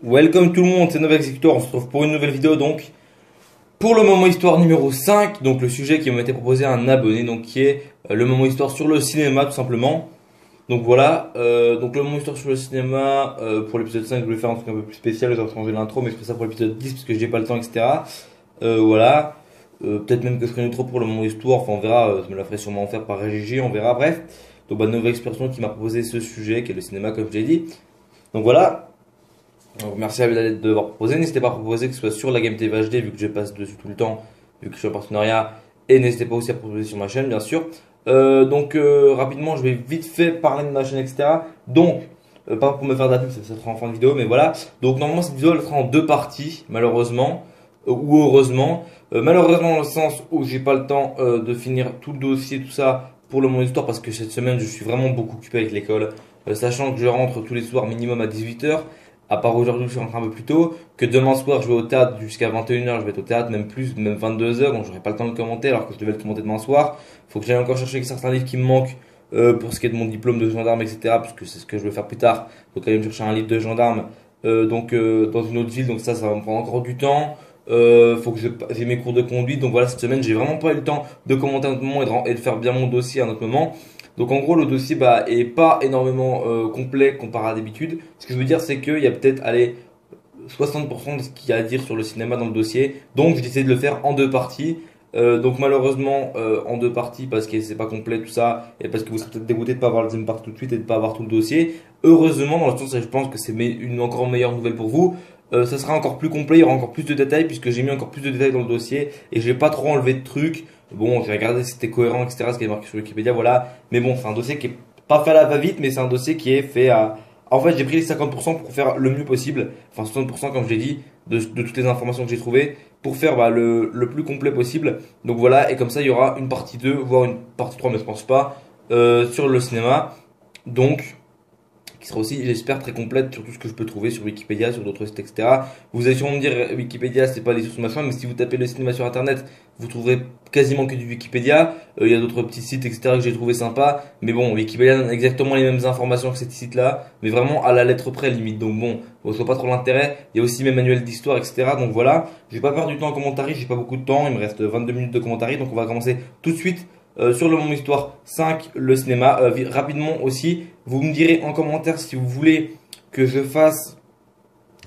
Welcome tout le monde, c'est Nova Executor, on se retrouve pour une nouvelle vidéo donc pour le moment histoire numéro 5, donc le sujet qui m'a été proposé à un abonné, donc qui est le moment histoire sur le cinéma tout simplement. Donc voilà, donc le moment histoire sur le cinéma, pour l'épisode 5 je voulais faire un truc un peu plus spécial, j'ai changé l'intro mais je ferai ça pour l'épisode 10 parce que j'ai pas le temps etc. Voilà, peut-être même que je ferai une intro pour le moment histoire, enfin on verra, je me la ferai sûrement en faire par RGG, on verra bref. Donc bah Nova Expertion qui m'a proposé ce sujet qui est le cinéma comme je l'ai dit. Donc voilà. Donc, merci à Bilal de l'avoir proposé. N'hésitez pas à proposer que ce soit sur la Game TV HD, vu que je passe dessus tout le temps, vu que je suis en partenariat. Et n'hésitez pas aussi à proposer sur ma chaîne, bien sûr. Rapidement, je vais vite fait parler de ma chaîne, etc. Donc, pas pour me faire de la pub, ça sera en fin de vidéo, mais voilà. Donc, normalement, cette vidéo, elle sera en deux parties, malheureusement, ou heureusement. Malheureusement, dans le sens où j'ai pas le temps de finir tout le dossier, tout ça, pour le moment histoire, parce que cette semaine, je suis vraiment beaucoup occupé avec l'école. Sachant que je rentre tous les soirs minimum à 18h. À part aujourd'hui, je suis rentré un peu plus tôt. Que demain soir, je vais au théâtre jusqu'à 21h. Je vais être au théâtre, même plus, même 22h. Donc, j'aurai pas le temps de le commenter alors que je devais le commenter demain soir. Faut que j'aille encore chercher certains livres qui me manquent pour ce qui est de mon diplôme de gendarme, etc. Puisque c'est ce que je veux faire plus tard. Donc, aller me chercher un livre de gendarme dans une autre ville. Donc, ça va me prendre encore du temps. Faut que j'ai mes cours de conduite. Donc, voilà, cette semaine, j'ai vraiment pas eu le temps de commenter à un autre moment et de faire bien mon dossier à un autre moment. Donc en gros le dossier est pas énormément complet comparé à d'habitude. Ce que je veux dire c'est qu'il y a peut-être 60% de ce qu'il y a à dire sur le cinéma dans le dossier. Donc j'ai décidé de le faire en deux parties. Donc malheureusement en deux parties parce que c'est pas complet tout ça et parce que vous serez peut-être dégoûté de pas avoir la deuxième partie tout de suite et de pas avoir tout le dossier. Heureusement dans le sens je pense que c'est une encore meilleure nouvelle pour vous. Ça sera encore plus complet, il y aura encore plus de détails puisque j'ai mis encore plus de détails dans le dossier et j'ai pas trop enlevé de trucs. Bon, j'ai regardé si c'était cohérent, etc. Ce qui est marqué sur Wikipédia, voilà. Mais bon, c'est un dossier qui est pas fait à la va-vite, mais c'est un dossier qui est fait à. En fait, j'ai pris les 50% pour faire le mieux possible. Enfin, 60% comme je l'ai dit, de toutes les informations que j'ai trouvées, pour faire le plus complet possible. Donc voilà, et comme ça, il y aura une partie 2, voire une partie 3, mais je pense pas, sur le cinéma. Donc, qui sera aussi, j'espère, très complète sur tout ce que je peux trouver sur Wikipédia, sur d'autres sites, etc. Vous allez sûrement me dire, Wikipédia, c'est pas les sources machin, mais si vous tapez le cinéma sur Internet, vous trouverez quasiment que du Wikipédia. Il y a d'autres petits sites, etc. que j'ai trouvé sympas. Mais bon, Wikipédia donne exactement les mêmes informations que ces sites-là, mais vraiment à la lettre près, limite. Donc bon, vous ne voit pas trop l'intérêt. Il y a aussi mes manuels d'histoire, etc. Donc voilà, je vais pas perdre du temps en commentaire, j'ai pas beaucoup de temps, il me reste 22 minutes de commentaire, donc on va commencer tout de suite. Sur le Moment Histoire 5, le cinéma. Rapidement aussi, vous me direz en commentaire si vous voulez que je fasse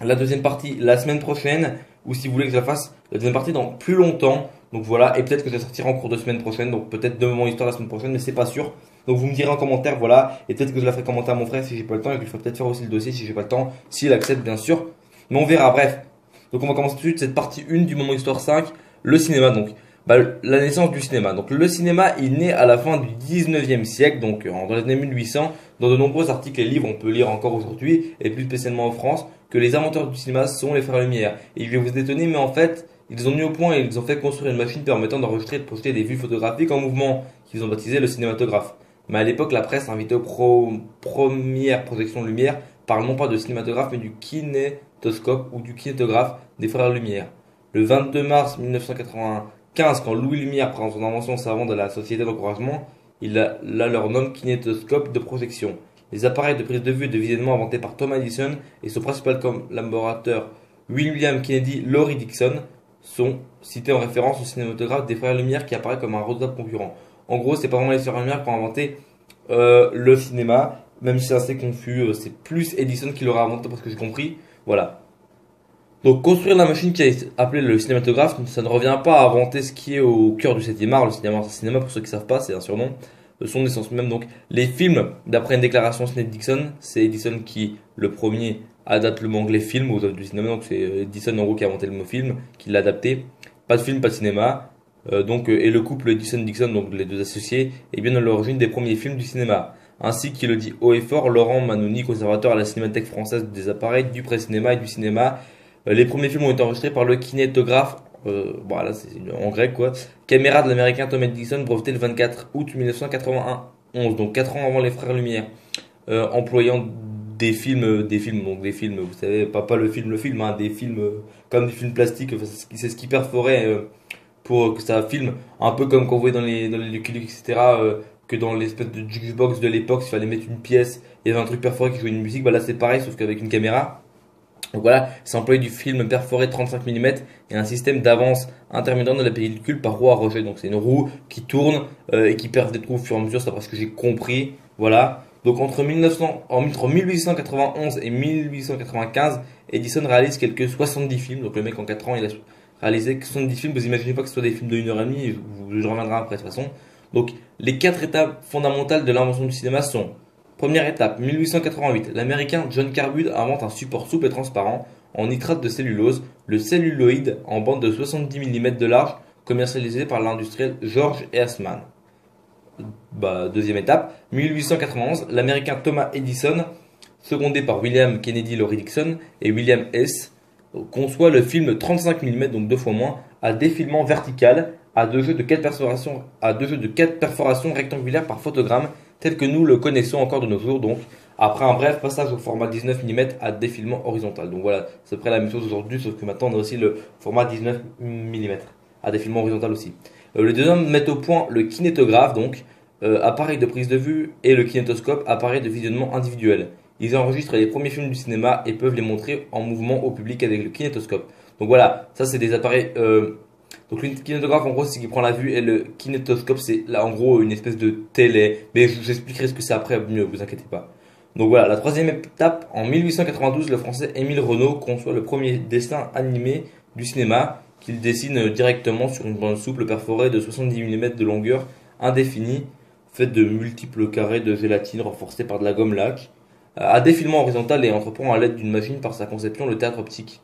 la deuxième partie la semaine prochaine ou si vous voulez que je la fasse la deuxième partie dans plus longtemps. Donc voilà, et peut-être que ça sortira en cours de semaine prochaine, donc peut-être de Moment Histoire la semaine prochaine, mais c'est pas sûr. Donc vous me direz en commentaire, voilà, et peut-être que je la ferai commenter à mon frère si j'ai pas le temps et qu'il faut peut-être faire aussi le dossier si j'ai pas le temps, s'il accepte bien sûr. Mais on verra, bref. Donc on va commencer tout de suite cette partie 1 du Moment Histoire 5, le cinéma donc. La naissance du cinéma. Donc le cinéma il naît à la fin du 19e siècle, donc dans les années 1800. Dans de nombreux articles et livres, on peut lire encore aujourd'hui, et plus spécialement en France, que les inventeurs du cinéma sont les frères Lumière. Et je vais vous étonner, mais en fait, ils ont mis au point et ils ont fait construire une machine permettant d'enregistrer et de projeter des vues photographiques en mouvement, qu'ils ont baptisé le cinématographe. Mais à l'époque, la presse invitait aux premières projections de lumière, parle non pas de cinématographe, mais du kinétoscope ou du kinétographe des frères Lumière. Le 22 mars 1995, quand Louis Lumière prend son invention savante de la société d'encouragement, il a leur nom kinétoscope de projection. Les appareils de prise de vue et de visionnement inventés par Thomas Edison et son principal collaborateur William Kennedy Laurie Dixon sont cités en référence au cinématographe des frères Lumière qui apparaît comme un redoutable concurrent. En gros, c'est pas vraiment les frères Lumière qui ont inventé le cinéma, même si c'est assez confus, c'est plus Edison qui l'aura inventé parce que j'ai compris. Voilà. Donc construire la machine qui a été appelée le cinématographe, ça ne revient pas à inventer ce qui est au cœur du 7e art. Le cinéma pour ceux qui ne savent pas, c'est un surnom de son essence même. Donc les films, d'après une déclaration signée de Dixon, c'est Edison qui, le premier, adapte le mot anglais film aux œuvres du cinéma. Donc c'est Edison en gros qui a inventé le mot film, qui l'a adapté. Pas de film, pas de cinéma. Et le couple Edison-Dixon, donc les deux associés, est bien à l'origine des premiers films du cinéma. Ainsi qu'il le dit haut et fort, Laurent Manoni, conservateur à la Cinémathèque française des appareils du pré-cinéma et du cinéma. Les premiers films ont été enregistrés par le kinétographe, voilà, c'est en grec quoi, caméra de l'américain Thomas Edison, breveté le 24 août 1991, donc 4 ans avant les Frères Lumière, employant des films, donc des films, vous savez, pas le film, hein, des films comme des films plastiques, enfin, c'est ce qui perforait pour que ça filme, un peu comme qu'on voyait dans les Lucky Luke, etc. Que dans l'espèce de jukebox de l'époque, il fallait mettre une pièce, il y avait un truc perforé qui jouait une musique, bah là c'est pareil, sauf qu'avec une caméra. Donc voilà, c'est employé du film perforé 35 mm et un système d'avance intermédiaire de la pellicule par roue à rejet. Donc c'est une roue qui tourne et qui perd des trous au fur et à mesure, c'est d'après ce que j'ai compris. Voilà. Donc entre 1891 et 1895, Edison réalise quelques 70 films. Donc le mec en 4 ans, il a réalisé 70 films. Vous imaginez pas que ce soit des films de 1h30, je reviendrai après de toute façon. Donc les 4 étapes fondamentales de l'invention du cinéma sont: première étape, 1888, l'américain John Carwood invente un support souple et transparent en nitrate de cellulose, le celluloïd en bande de 70 mm de large, commercialisé par l'industriel George Eastman. Deuxième étape, 1891, l'américain Thomas Edison, secondé par William Kennedy Laurie Dixon et William S., conçoit le film 35 mm, donc deux fois moins, à défilement vertical, à deux jeux de 4 perforations rectangulaires par photogramme, tel que nous le connaissons encore de nos jours, donc après un bref passage au format 19 mm à défilement horizontal. Donc voilà, c'est près la même chose aujourd'hui, sauf que maintenant on a aussi le format 19 mm à défilement horizontal aussi. Les deux hommes mettent au point le kinétographe, donc appareil de prise de vue, et le kinétoscope, appareil de visionnement individuel. Ils enregistrent les premiers films du cinéma et peuvent les montrer en mouvement au public avec le kinétoscope. Donc voilà, ça c'est des appareils. Donc le kinétographe en gros c'est qui prend la vue et le kinétoscope c'est là en gros une espèce de télé. Mais je vous expliquerai ce que c'est après, mieux, vous inquiétez pas. Donc voilà, la troisième étape, en 1892, le français Émile Renaud conçoit le premier dessin animé du cinéma qu'il dessine directement sur une bande souple perforée de 70 mm de longueur indéfinie, faite de multiples carrés de gélatine renforcés par de la gomme laque, à défilement horizontal et entreprend à l'aide d'une machine par sa conception le théâtre optique.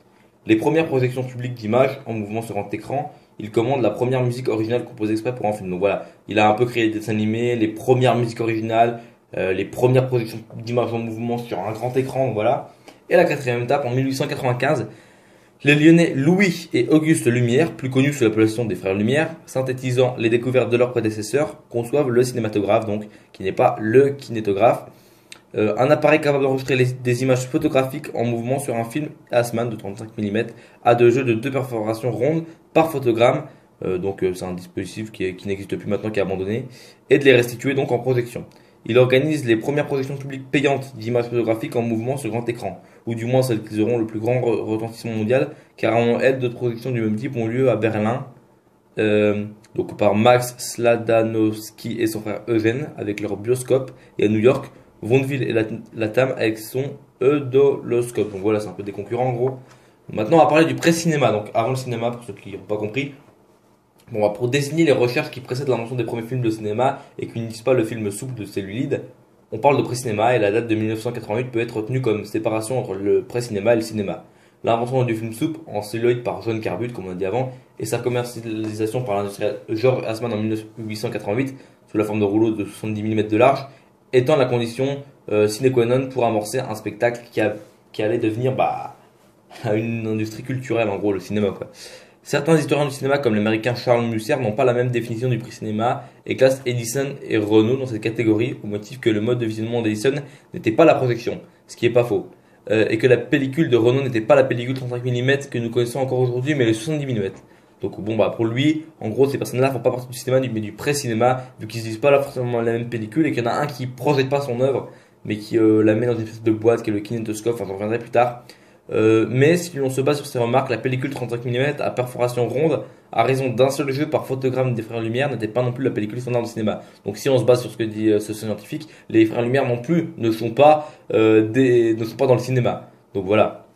Les premières projections publiques d'images en mouvement sur grand écran, il commande la première musique originale composée exprès pour un film. Donc voilà, il a un peu créé des dessins animés, les premières musiques originales, les premières projections d'images en mouvement sur un grand écran, donc voilà. Et la quatrième étape, en 1895, les Lyonnais Louis et Auguste Lumière, plus connus sous l'appellation des frères Lumière, synthétisant les découvertes de leurs prédécesseurs, conçoivent le cinématographe, donc qui n'est pas le kinétographe. Un appareil capable d'enregistrer des images photographiques en mouvement sur un film Eastman de 35 mm à deux jeux de 2 perforations rondes par photogramme. C'est un dispositif qui n'existe plus maintenant, qui est abandonné, et de les restituer donc en projection. Il organise les premières projections publiques payantes d'images photographiques en mouvement sur grand écran, ou du moins celles qui auront le plus grand retentissement mondial, car en aide d'autres projections du même type ont lieu à Berlin, donc par Max Sladanowski et son frère Eugène avec leur bioscope, et à New York, Vaudeville et Latam avec son Eudoloscope. Donc voilà, c'est un peu des concurrents en gros. Maintenant, on va parler du pré-cinéma, donc avant le cinéma, pour ceux qui n'ont pas compris. Bon, pour désigner les recherches qui précèdent l'invention des premiers films de cinéma et qui n'utilisent pas le film souple de cellulide, on parle de pré-cinéma et la date de 1988 peut être retenue comme séparation entre le pré-cinéma et le cinéma. L'invention du film souple en celluloïd par John Carwood, comme on a dit avant, et sa commercialisation par l'industriel George Eastman en 1888 sous la forme de rouleaux de 70 mm de large, étant la condition sine qua non pour amorcer un spectacle qui allait devenir une industrie culturelle, en gros, le cinéma, quoi. Certains historiens du cinéma, comme l'américain Charles Musser, n'ont pas la même définition du prix-cinéma et classent Edison et Renault dans cette catégorie au motif que le mode de visionnement d'Edison n'était pas la projection, ce qui est pas faux, et que la pellicule de Renault n'était pas la pellicule 35 mm que nous connaissons encore aujourd'hui, mais le 70 mm. Donc pour lui, en gros, ces personnes-là font pas partie du cinéma, mais du pré-cinéma, vu qu'ils n'utilisent pas forcément la même pellicule et qu'il y en a un qui projette pas son œuvre, mais qui la met dans une espèce de boîte qui est le kinétoscope, enfin j'en reviendrai plus tard. Mais si on se base sur ces remarques, la pellicule 35 mm à perforation ronde, à raison d'un seul jeu par photogramme des frères Lumière, n'était pas non plus la pellicule standard du cinéma. Donc si on se base sur ce que dit ce scientifique, les frères Lumière non plus ne sont pas dans le cinéma. Donc voilà.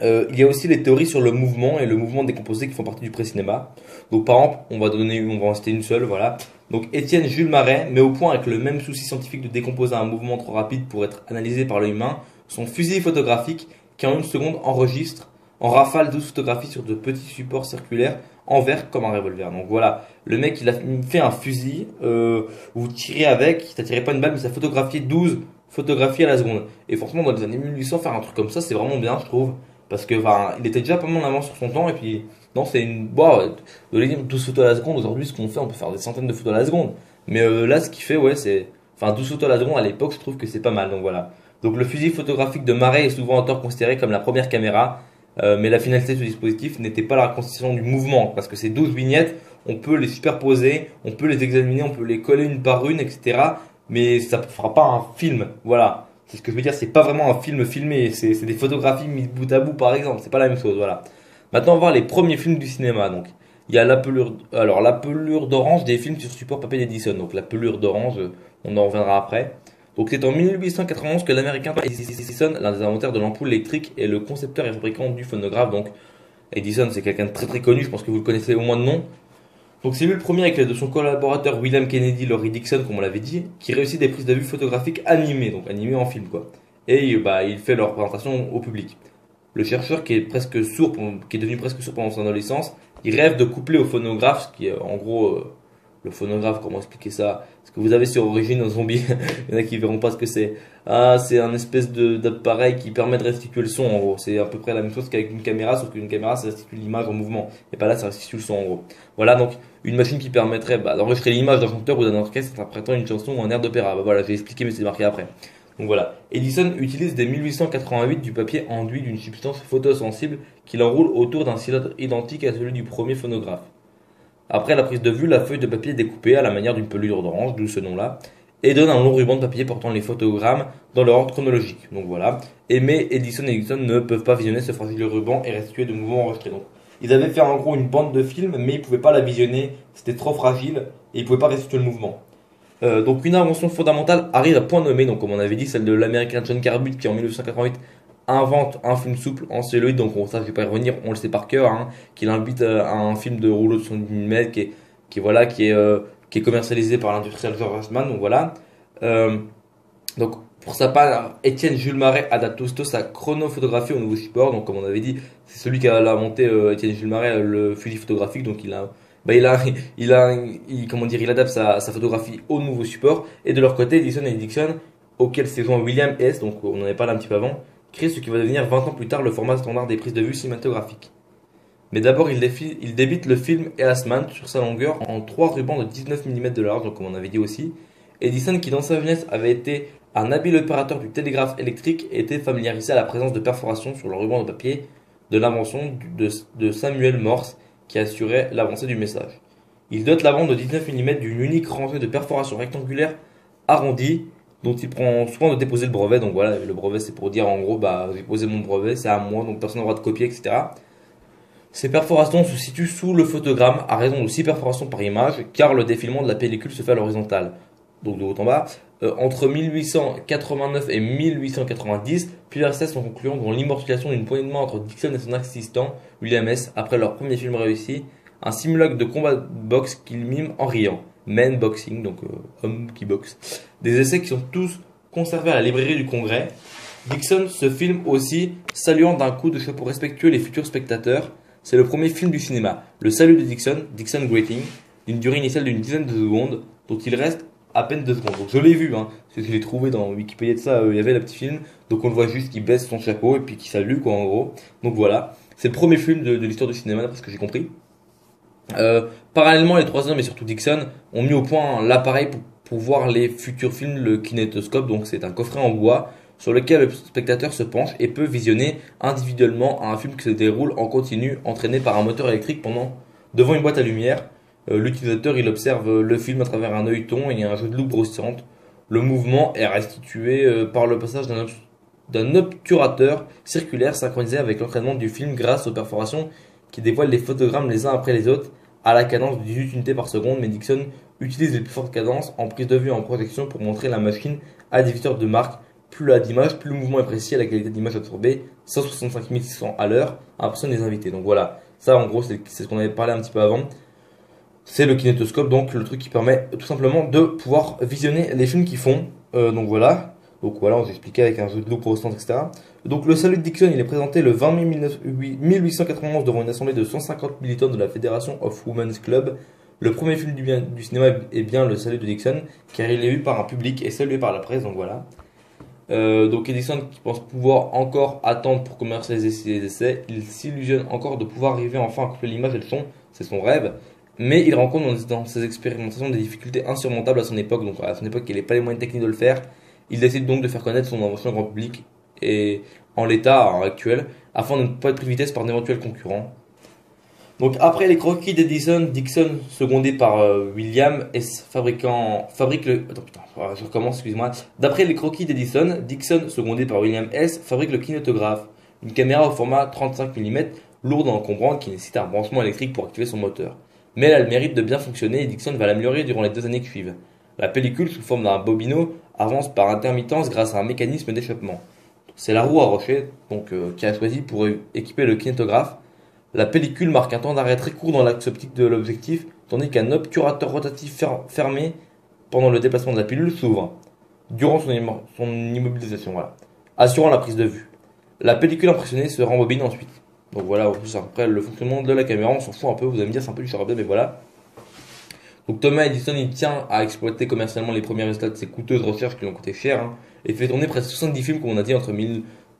Il y a aussi les théories sur le mouvement et le mouvement des composés qui font partie du pré-cinéma. Donc par exemple, on va en citer une seule, voilà. Donc Étienne Jules Marais met au point, avec le même souci scientifique de décomposer un mouvement trop rapide pour être analysé par l'œil humain, son fusil photographique qui en une seconde enregistre en rafale 12 photographies sur de petits supports circulaires en verre comme un revolver. Donc voilà, le mec il a fait un fusil où vous tirez avec, ça tirait pas une balle mais ça photographiait 12 photographies à la seconde. Et forcément dans les années 1800 faire un truc comme ça c'est vraiment bien je trouve. Parce que il était déjà pas mal en avance sur son temps et puis non c'est une de dire 12 photos à la seconde aujourd'hui ce qu'on fait on peut faire des centaines de photos à la seconde. Mais là ce qu'il fait c'est 12 photos à la seconde à l'époque je trouve que c'est pas mal donc voilà. Donc le fusil photographique de Marais est souvent en tort considéré comme la première caméra, mais la finalité de ce dispositif n'était pas la reconstitution du mouvement, parce que ces 12 vignettes, on peut les superposer, on peut les examiner, on peut les coller une par une, etc. Mais ça ne fera pas un film, voilà. C'est ce que je veux dire, c'est pas vraiment un film filmé, c'est des photographies mises bout à bout par exemple, c'est pas la même chose, voilà. Maintenant on va voir les premiers films du cinéma, donc. Il y a la pelure d'orange des films sur support papier d'Edison. Donc la pelure d'orange, on en reviendra après. Donc c'est en 1891 que l'américain Edison, l'un des inventeurs de l'ampoule électrique, est le concepteur et fabricant du phonographe. Donc Edison, c'est quelqu'un de très très connu, je pense que vous le connaissez au moins de nom. Donc c'est lui le premier avec l'aide de son collaborateur William Kennedy Laurie Dixon, comme on l'avait dit, qui réussit des prises de vue photographiques animées, donc animées en film quoi. Et bah, il fait leur présentation au public. Le chercheur qui est presque sourd, qui est devenu presque sourd pendant son adolescence, il rêve de coupler au phonographe, ce qui est en gros le phonographe, comment expliquer ça? Ce que vous avez sur Origine un zombie, il y en a qui verront pas ce que c'est. Ah, c'est un espèce d'appareil qui permet de restituer le son en gros. C'est à peu près la même chose qu'avec une caméra, sauf qu'une caméra ça restitue l'image en mouvement. Et pas là, ça restitue le son en gros. Voilà donc une machine qui permettrait d'enregistrer l'image d'un chanteur ou d'un orchestre interprétant une chanson ou un air d'opéra. Bah, voilà, j'ai expliqué mais c'est marqué après. Donc voilà, Edison utilise dès 1888 du papier enduit d'une substance photosensible qu'il enroule autour d'un cylindre identique à celui du premier phonographe. Après la prise de vue, la feuille de papier est découpée à la manière d'une pelure d'orange, d'où ce nom-là, et donne un long ruban de papier portant les photogrammes dans leur ordre chronologique. Donc voilà, mais Edison et Nixon ne peuvent pas visionner ce fragile ruban et restituer de mouvements enregistrés. Donc ils avaient fait en gros une bande de film, mais ils ne pouvaient pas la visionner, c'était trop fragile, et ils ne pouvaient pas restituer le mouvement. Donc une invention fondamentale arrive à point nommé, donc comme on avait dit, celle de l'américain John Carbutt qui en 1988 invente un film souple en celluloïd, donc ça je vais pas y revenir, on le sait par cœur, hein, qu'il invite à un film de rouleau de 70 mm qui est commercialisé par l'industriel George Eastman, donc voilà. Euh, donc pour sa part, Étienne Jules Marais adapte aussitôt sa chronophotographie au nouveau support, donc comme on avait dit, c'est celui qui a inventé Étienne Jules Marais, le fusil photographique, donc comment dire, il adapte sa photographie au nouveau support. Et de leur côté, Edison et Dixon, auquel s'est joint William S., donc on en avait parlé un petit peu avant, créent ce qui va devenir 20 ans plus tard le format standard des prises de vue cinématographiques. Mais d'abord, il débite le film Eastman sur sa longueur en 3 rubans de 19 mm de large, donc comme on avait dit aussi. Edison, qui dans sa jeunesse avait été un habile opérateur du télégraphe électrique, était familiarisé à la présence de perforations sur le ruban de papier de l'invention de Samuel Morse, qui assurait l'avancée du message. Il dote la bande de 19 mm d'une unique rangée de perforations rectangulaires arrondies dont il prend soin de déposer le brevet. Donc voilà, le brevet c'est pour dire en gros, j'ai posé mon brevet, c'est à moi, donc personne n'aura de copier, etc. Ces perforations se situent sous le photogramme à raison de 6 perforations par image, car le défilement de la pellicule se fait à l'horizontale, donc de haut en bas. Entre 1889 et 1890, plusieurs essais sont concluants dont l'immortalisation d'une poignée de main entre Dixon et son assistant William S. après leur premier film réussi, un simulacre de combat de boxe qu'ils miment en riant, men boxing, donc homme qui boxe. Des essais qui sont tous conservés à la librairie du Congrès. Dixon se filme aussi, saluant d'un coup de chapeau respectueux les futurs spectateurs. C'est le premier film du cinéma, le salut de Dixon, Dixon Greeting, d'une durée initiale d'une dizaine de secondes, dont il reste à peine 2 secondes. Donc je l'ai vu, hein, parce que je l'ai trouvé dans Wikipédia de ça, il y avait le petit film, donc on le voit juste qu'il baisse son chapeau et puis qu'il salue quoi en gros. Donc voilà, c'est le premier film de l'histoire du cinéma d'après ce que j'ai compris. Parallèlement, les 3 hommes et surtout Dixon ont mis au point l'appareil pour voir les futurs films, le kinétoscope, donc c'est un coffret en bois sur lequel le spectateur se penche et peut visionner individuellement un film qui se déroule en continu, entraîné par un moteur électrique devant une boîte à lumière. L'utilisateur il observe le film à travers un œilleton et un jeu de loupe grossissante. Le mouvement est restitué par le passage d'un obturateur circulaire synchronisé avec l'entraînement du film grâce aux perforations qui dévoilent les photogrammes les uns après les autres à la cadence de 18 unités par seconde. Mais Dixon utilise les plus fortes cadences en prise de vue et en projection pour montrer la machine à des visiteurs de marque. Plus la d'image, plus le mouvement est précis, la qualité d'image absorbée, 165 600 à l'heure, impressionne les invités. Donc voilà, ça en gros c'est ce qu'on avait parlé un petit peu avant. C'est le kinétoscope, donc le truc qui permet tout simplement de pouvoir visionner les films qu'ils font. Donc voilà, on expliqué avec un jeu de loupe au centre, etc. Donc le salut de Dixon, il est présenté le 20 mai 1891 devant une assemblée de 150 militants de la Federation of Women's Club. Le premier film du cinéma est bien le salut de Dixon, car il est vu par un public et salué par la presse, donc voilà. Donc Edison qui pense pouvoir encore attendre pour commercialiser ses essais, il s'illusionne encore de pouvoir arriver enfin à coupler l'image et le son, c'est son rêve, mais il rencontre dans ses expérimentations des difficultés insurmontables à son époque, donc à son époque il n'avait pas les moyens techniques de le faire, il décide donc de faire connaître son invention au grand public et en l'état actuel, afin de ne pas être pris de vitesse par d'éventuels concurrents. Donc après les croquis d'Edison, Dixon, secondé par William S. fabrique le... Attends, putain, je recommence, excuse-moi. D'après les croquis d'Edison, Dixon, secondé par William S. fabrique le kinétographe, une caméra au format 35 mm, lourde et encombrante qui nécessite un branchement électrique pour activer son moteur. Mais elle a le mérite de bien fonctionner et Dixon va l'améliorer durant les 2 années qui suivent. La pellicule, sous forme d'un bobino, avance par intermittence grâce à un mécanisme d'échappement. C'est la roue à rocher qui a choisi pour équiper le kinétographe. La pellicule marque un temps d'arrêt très court dans l'axe optique de l'objectif, tandis qu'un obturateur rotatif fermé pendant le déplacement de la pilule s'ouvre durant son immobilisation, voilà, assurant la prise de vue. La pellicule impressionnée se rembobine ensuite. Donc voilà, en plus après le fonctionnement de la caméra, on s'en fout un peu, vous allez me dire c'est un peu du charabia, mais voilà. Donc Thomas Edison il tient à exploiter commercialement les premiers résultats de ses coûteuses recherches qui lui ont coûté cher, hein, et fait tourner presque 70 films comme on a dit entre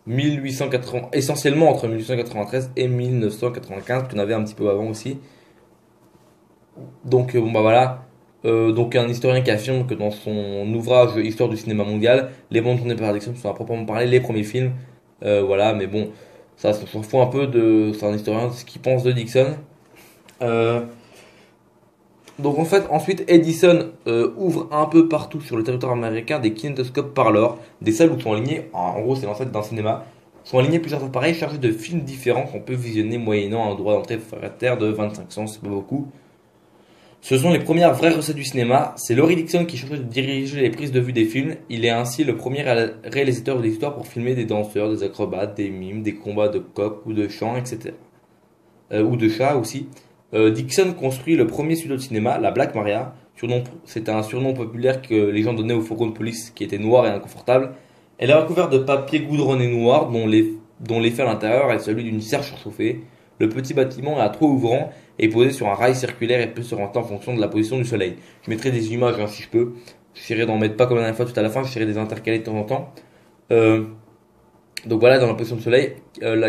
1880, essentiellement entre 1893 et 1995, puis on avait un petit peu avant aussi. Donc bon bah voilà, donc un historien qui affirme que dans son ouvrage Histoire du cinéma mondial, les bandes tournées par Dixon sont à proprement parler les premiers films. Voilà, mais bon, ça s'en fout un peu de, c'est un historien de ce qu'il pense de Dixon. Euh, donc en fait, ensuite Edison ouvre un peu partout sur le territoire américain des kinétoscopes parlors, des salles où sont alignés, en gros c'est l'ancêtre d'un cinéma, sont alignés plusieurs appareils chargés de films différents qu'on peut visionner moyennant un droit d'entrée forfaitaire de 25 cents, c'est pas beaucoup. Ce sont les premières vraies recettes du cinéma, c'est Laurie Dixon qui chargeait de diriger les prises de vue des films, il est ainsi le premier réalisateur de l'histoire pour filmer des danseurs, des acrobates, des mimes, des combats de coqs ou de chants, etc. Ou de chats aussi. Dixon construit le premier studio de cinéma, la Black Maria. C'était un surnom populaire que les gens donnaient au fourgon de police qui était noir et inconfortable. Elle est recouverte de papier goudronné noir dont l'effet à l'intérieur est celui d'une serre surchauffée. Le petit bâtiment est à toit ouvrant et posé sur un rail circulaire et peut se renter en fonction de la position du soleil. Je mettrai des images hein, si je peux. J'essaierai d'en mettre pas comme la dernière fois tout à la fin, j'essaierai de les intercaler de temps en temps. Donc voilà, dans la position du soleil,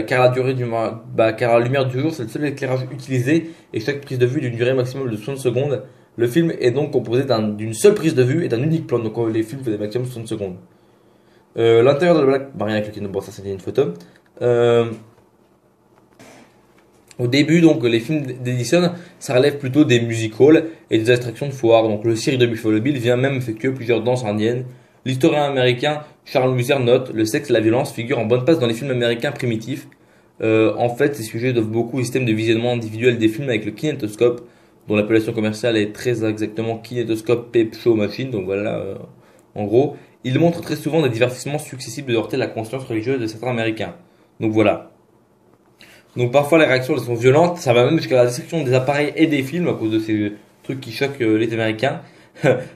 car la lumière du jour, c'est le seul éclairage utilisé et chaque prise de vue d'une durée maximum de 60 secondes. Le film est donc composé d'une seule prise de vue et d'un unique plan, donc les films faisaient maximum 60 secondes. L'intérieur de la Black Maria avec le bon, ça c'était une photo. Au début, donc, les films d'Edison, ça relève plutôt des music-halls et des attractions de foire. Donc, le cirque de Buffalo Bill vient même effectuer plusieurs danses indiennes. L'historien américain Charles Musser note le sexe et la violence figurent en bonne place dans les films américains primitifs. En fait, ces sujets doivent beaucoup au système de visionnement individuel des films avec le kinétoscope, dont l'appellation commerciale est très exactement kinétoscope Peep Show Machine. Donc voilà, en gros, il montre très souvent des divertissements successifs de heurter la conscience religieuse de certains Américains. Donc voilà. Donc parfois les réactions elles sont violentes, ça va même jusqu'à la destruction des appareils et des films à cause de ces trucs qui choquent les Américains.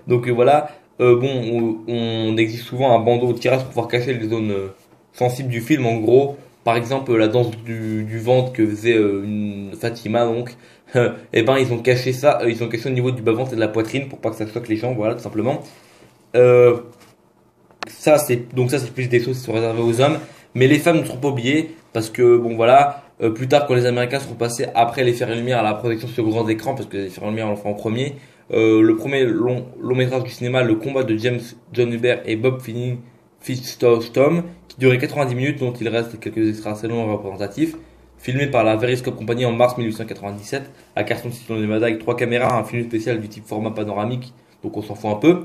Donc voilà, bon, on exige souvent un bandeau de tirage pour pouvoir cacher les zones sensibles du film. En gros, par exemple la danse du ventre que faisait une Fatima donc, et ben ils ont caché ça, ils ont caché au niveau du bas-ventre et de la poitrine pour pas que ça choque les gens, voilà tout simplement. Euh, ça c'est plus des choses qui sont réservées aux hommes, mais les femmes ne seront pas oubliées parce que bon voilà. Plus tard, quand les Américains seront passés après les Fers et Lumière à la projection sur grand écran, parce que les Fers et Lumière on le fera en premier, le premier long métrage du cinéma, le combat de James John Hubert et Bob Fitzstone, qui durait 90 minutes, dont il reste quelques extraits assez longs et représentatifs, filmé par la Veriscope Company en mars 1897, à Carson City dans le Nevada, avec 3 caméras, un film spécial du type format panoramique, donc on s'en fout un peu.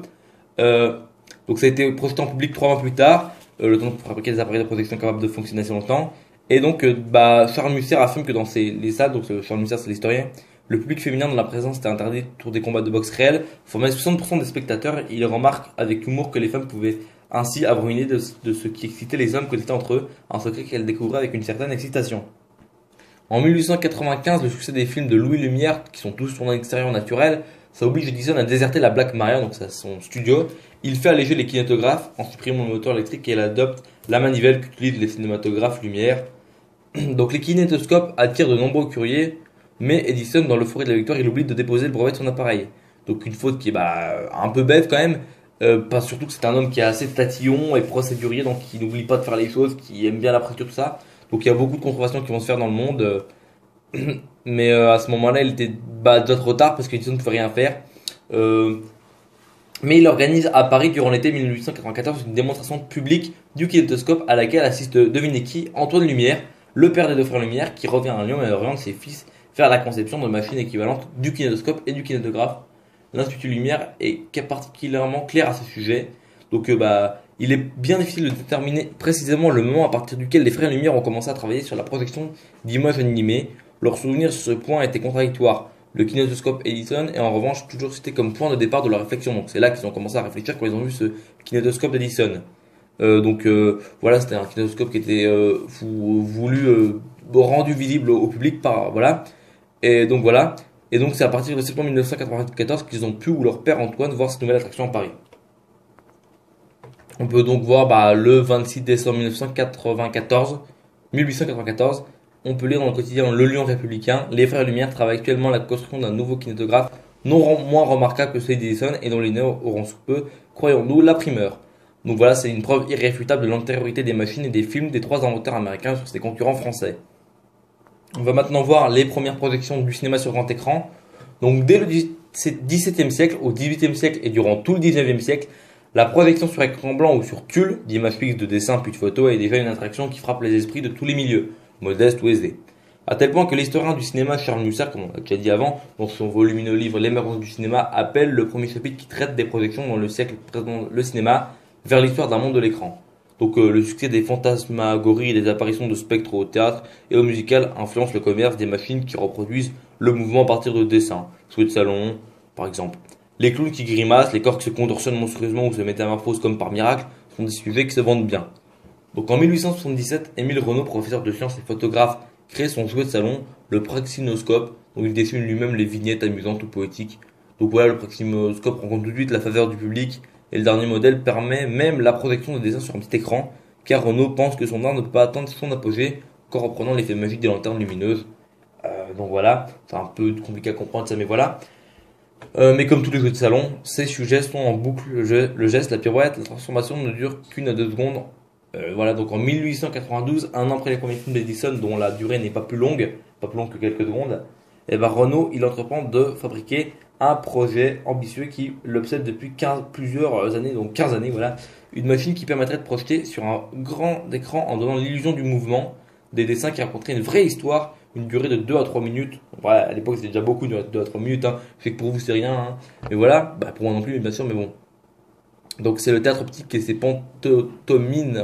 Donc ça a été projeté en public 3 mois plus tard, le temps pour fabriquer des appareils de protection capables de fonctionner assez longtemps. Et donc, Charles Musser affirme que dans les salles, donc Charles Musser c'est l'historien, le public féminin dont la présence était interdite pour des combats de boxe réels formait 60% des spectateurs. Il remarque avec humour que les femmes pouvaient ainsi avoir une idée de ce qui excitait les hommes côté entre eux, un secret qu'elles découvraient avec une certaine excitation. En 1895, le succès des films de Louis Lumière, qui sont tous tournés en extérieur naturel, ça oblige Edison à déserter la Black Maria, donc c'est son studio. Il fait alléger les kinétographes en supprimant le moteur électrique et il adopte la manivelle qu'utilisent les cinématographes Lumière. Donc les kinétoscopes attirent de nombreux curieux, mais Edison, dans l'euphorie de la victoire, il oublie de déposer le brevet de son appareil. Donc une faute qui est un peu bête quand même, parce surtout que c'est un homme qui est assez tatillon et procédurier, donc il n'oublie pas de faire les choses, qui aime bien la pression, tout ça. Donc il y a beaucoup de controversions qui vont se faire dans le monde, mais à ce moment-là, il était déjà trop tard parce qu'Edison ne pouvait rien faire. Mais il organise à Paris durant l'été 1894 une démonstration publique du kinétoscope à laquelle assiste, devinez qui, Antoine Lumière, le père des deux frères Lumière, qui revient à Lyon et oriente ses fils faire la conception de machines équivalentes du kinétoscope et du kinétographe. L'Institut Lumière est particulièrement clair à ce sujet. Donc il est bien difficile de déterminer précisément le moment à partir duquel les frères Lumière ont commencé à travailler sur la projection d'images animées. Leurs souvenirs sur ce point étaient contradictoires. Le kinétoscope Edison est en revanche toujours cité comme point de départ de leur réflexion. Donc c'est là qu'ils ont commencé à réfléchir quand ils ont vu ce kinétoscope Edison. Voilà, c'était un kinétoscope qui était rendu visible au public par voilà. Et donc voilà. Et donc c'est à partir de septembre 1994 qu'ils ont pu, ou leur père Antoine, voir cette nouvelle attraction à Paris. On peut donc voir le 26 décembre 1894, on peut lire dans le quotidien Le Lion Républicain, les frères Lumière travaillent actuellement à la construction d'un nouveau kinétographe non moins remarquable que celui d'Edison et dont les néos auront sous peu, croyons-nous, la primeur. Donc voilà, c'est une preuve irréfutable de l'antériorité des machines et des films des trois inventeurs américains sur ses concurrents français. On va maintenant voir les premières projections du cinéma sur grand écran. Donc dès le XVIIe siècle, au XVIIIe siècle et durant tout le XIXe siècle, la projection sur écran blanc ou sur tulle, d'images fixes, de dessins puis de photos, est déjà une attraction qui frappe les esprits de tous les milieux, modestes ou aisés. À tel point que l'historien du cinéma Charles Musser, comme on l'a déjà dit avant, dans son volumineux livre L'émergence du cinéma, appelle le premier chapitre qui traite des projections dans le siècle précédent le cinéma vers l'histoire d'un monde de l'écran. Donc le succès des fantasmagories et des apparitions de spectres au théâtre et au musical influence le commerce des machines qui reproduisent le mouvement à partir de dessins, souhaits de salon par exemple. Les clowns qui grimacent, les corps qui se contorsionnent monstrueusement ou se métamorphosent comme par miracle sont des sujets qui se vendent bien. Donc en 1877, Émile Renault, professeur de sciences et photographe, crée son jouet de salon, le praxinoscope, dont il dessine lui-même les vignettes amusantes ou poétiques. Donc voilà, le praxinoscope rencontre tout de suite la faveur du public et le dernier modèle permet même la projection de dessins sur un petit écran, car Renault pense que son art ne peut pas atteindre son apogée qu'en reprenant l'effet magique des lanternes lumineuses. Donc voilà, c'est un peu compliqué à comprendre ça, mais voilà. Mais comme tous les jeux de salon, ces sujets sont en boucle. Le geste, la pirouette, la transformation ne dure qu'une à 2 secondes. Voilà, donc en 1892, un an après les premiers films d'Edison, dont la durée n'est pas plus longue que quelques secondes, Renault il entreprend de fabriquer un projet ambitieux qui l'obsède depuis plusieurs années, donc 15 années, voilà, une machine qui permettrait de projeter sur un grand écran en donnant l'illusion du mouvement, des dessins qui raconteraient une vraie histoire, une durée de 2 à 3 minutes. Voilà, à l'époque c'était déjà beaucoup, 2 à 3 minutes, hein. Je sais que pour vous c'est rien, hein. Mais voilà, pour moi non plus, bien sûr, mais bon. Donc c'est le théâtre optique et ses pantomines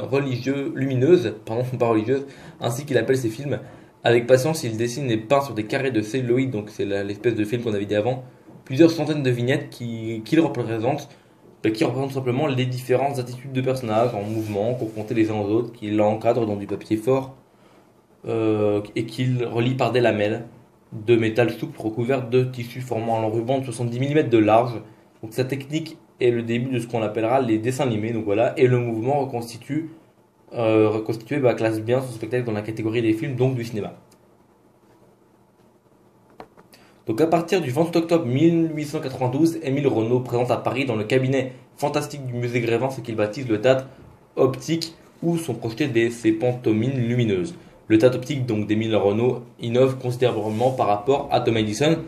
lumineuses, pardon, pas religieuses, ainsi qu'il appelle ses films. Avec patience, il dessine et peint sur des carrés de celluloïd, donc c'est l'espèce de film qu'on avait dit avant, plusieurs centaines de vignettes qui représentent simplement les différentes attitudes de personnages en mouvement, confrontés les uns aux autres, qu'il encadre dans du papier fort et qu'il relie par des lamelles de métal souple recouvertes de tissu formant un ruban de 70 mm de large. Donc sa technique est le début de ce qu'on appellera les dessins animés, donc voilà, et le mouvement reconstitué classe bien son spectacle dans la catégorie des films, donc du cinéma. Donc à partir du 28 octobre 1892, Émile Renault présente à Paris dans le cabinet fantastique du musée Grévin ce qu'il baptise le théâtre optique où sont projetées ses pantomines lumineuses. Le théâtre optique donc d'Émile Renault innove considérablement par rapport à Thomas Edison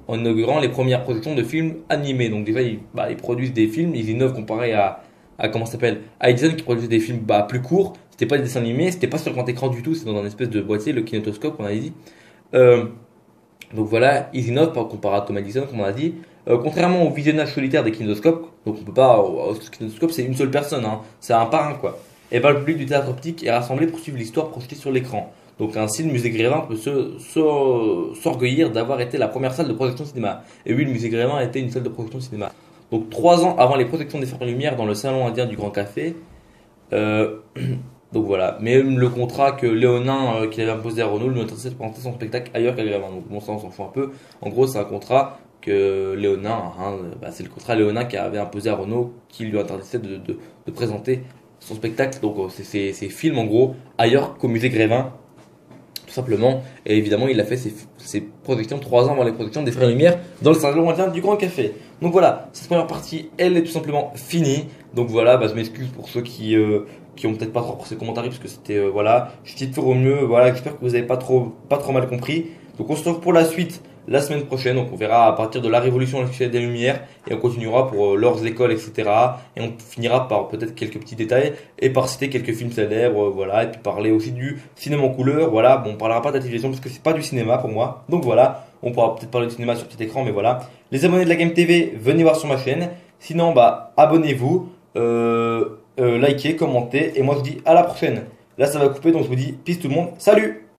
en inaugurant les premières projections de films animés. Donc déjà ils produisent des films, ils innovent comparé à Edison qui produisait des films plus courts. C'était pas des dessins animés, c'était pas sur le grand écran du tout, c'est dans un espèce de boîtier, le kinétoscope on avait dit. Donc voilà, ils innovent par comparé à Thomas Edison comme on a dit. Contrairement au visionnage solitaire des kinétoscopes, donc on peut pas, au kinétoscope c'est une seule personne, hein, c'est un par un quoi. Et le public du théâtre optique est rassemblé pour suivre l'histoire projetée sur l'écran. Donc ainsi le musée Grévin peut s'orgueillir d'avoir été la première salle de projection de cinéma. Et oui, le musée Grévin a été une salle de projection de cinéma. Donc 3 ans avant les projections des Frères Lumière dans le salon indien du Grand Café. Donc voilà, même le contrat que Léonin qu'il avait imposé à Renault lui interdisait de présenter son spectacle ailleurs qu'à Grévin. Donc bon ça on s'en fout un peu. En gros c'est un contrat que Léonin, c'est le contrat Léonin qui avait imposé à Renault qui lui interdisait de présenter son spectacle, donc ses films en gros ailleurs qu'au musée Grévin. Tout simplement, et évidemment il a fait ses projections 3 ans avant les projections des Frères Lumière dans le salon indien du Grand Café. Donc voilà, cette première partie elle est tout simplement finie. Donc voilà, je m'excuse pour ceux qui ont peut-être pas trop apprécié le commentaire parce que c'était voilà, je vais faire au mieux, voilà, j'espère que vous avez pas trop mal compris. Donc on se retrouve pour la suite la semaine prochaine. Donc on verra à partir de la révolution des Lumières et on continuera pour leurs écoles, etc. Et on finira par peut-être quelques petits détails et par citer quelques films célèbres, voilà. Et puis parler aussi du cinéma en couleur, voilà. Bon, on parlera pas d'Activision parce que c'est pas du cinéma pour moi. Donc voilà, on pourra peut-être parler de cinéma sur petit écran, mais voilà. Les abonnés de la Game TV, venez voir sur ma chaîne. Sinon, bah abonnez-vous, likez, commentez et moi je vous dis à la prochaine. Là ça va couper donc je vous dis peace tout le monde, salut!